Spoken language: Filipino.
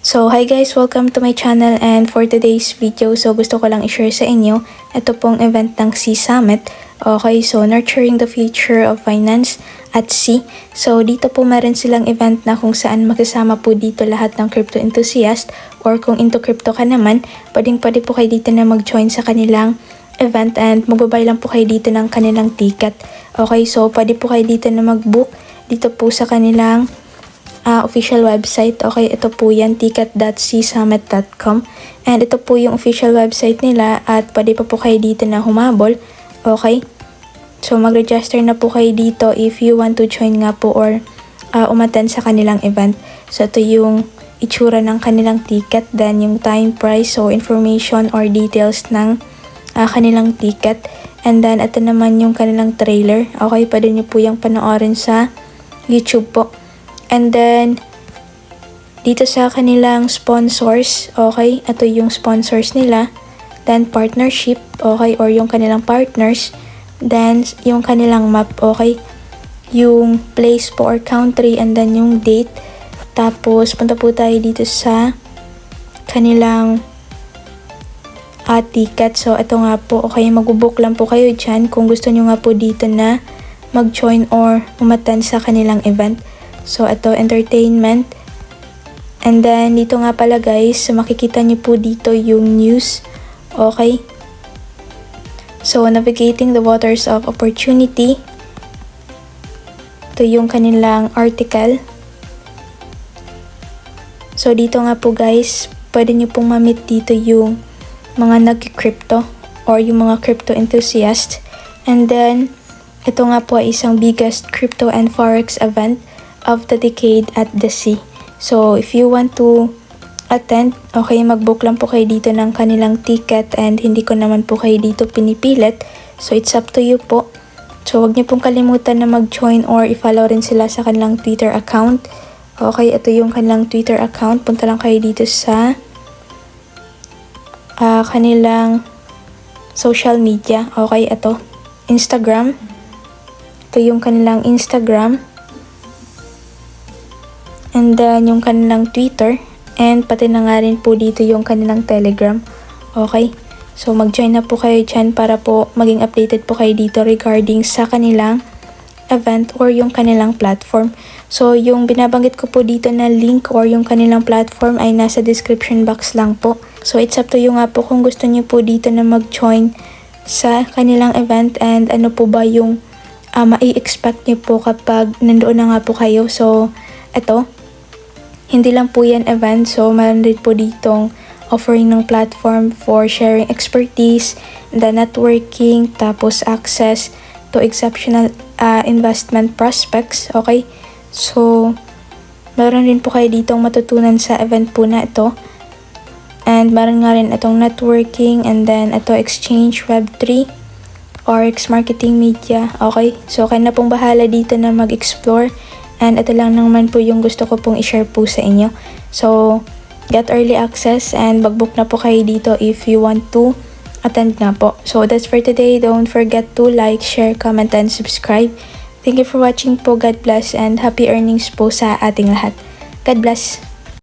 So, hi guys! Welcome to my channel, and for today's video, gusto ko lang i-share sa inyo ito pong event ng Sea Summit. Okay, so Nurturing the Future of Finance at Sea. So, dito po meron silang event na kung saan makasama po dito lahat ng crypto enthusiast, or kung into crypto ka naman, pwede po kayo dito na mag-join sa kanilang event, and magbabay lang po kayo dito ng kanilang ticket. Okay, so pwede po kayo dito na mag-book dito po sa kanilang official website. Okay, ito po yan, ticket.seasummit.com, and ito po yung official website nila, at pwede pa po kayo dito na humabol. Okay, so mag-register na po kayo dito if you want to join nga po or umattend sa kanilang event. So ito yung itsura ng kanilang ticket, then yung time, price, so information or details ng kanilang ticket, and then ito naman yung kanilang trailer. Okay, pwede nyo po yung panoorin sa YouTube po. And then, dito sa kanilang sponsors, okay, ito yung sponsors nila. Then, partnership, okay, or yung kanilang partners. Then, yung kanilang map, okay, yung place po or country, and then yung date. Tapos, punta po tayo dito sa kanilang ticket. So, ito nga po, okay, mag-book lang po kayo dyan kung gusto nyo nga po dito na mag-join or umattend sa kanilang event. So, ito, entertainment. And then, dito nga pala guys, makikita nyo po dito yung news. Okay. So, navigating the waters of opportunity. Ito yung kanilang article. So, dito nga po guys, pwede nyo pong ma-meet dito yung mga nag-crypto or yung mga crypto enthusiast. And then, ito nga po ay isang biggest crypto and forex event of the decade at the sea. So, if you want to attend, okay, mag-book lang po kayo dito ng kanilang ticket, and hindi ko naman po kayo dito pinipilit. So, it's up to you po. So, wag niyo pong kalimutan na mag-join or i-follow rin sila sa kanilang Twitter account. Okay, ito yung kanilang Twitter account. Punta lang kayo dito sa kanilang social media. Okay, ito. Instagram. Ito yung kanilang Instagram. And then, yung kanilang Twitter. And pati na nga rin po dito yung kanilang Telegram. Okay. So, mag-join na po kayo dyan para po maging updated po kayo dito regarding sa kanilang event or yung kanilang platform. So, yung binabanggit ko po dito na link or yung kanilang platform ay nasa description box lang po. So, it's up to you nga po kung gusto niyo po dito na mag-join sa kanilang event, and ano po ba yung mai-expect niyo po kapag nandoon na nga po kayo. So, ito. Hindi lang po yan event, so meron din po ditong offering ng platform for sharing expertise, the networking, tapos access to exceptional investment prospects, okay? So, meron din po kayo ditong matutunan sa event po na ito. And meron nga rin itong networking, and then ito exchange, web3, Forex, marketing, media, okay? So, kayo na pong bahala dito na mag-explore. And ito lang naman po yung gusto ko pong i-share po sa inyo. So, get early access and mag-book na po kayo dito if you want to attend na po. So, that's for today. Don't forget to like, share, comment, and subscribe. Thank you for watching po. God bless and happy earnings po sa ating lahat. God bless!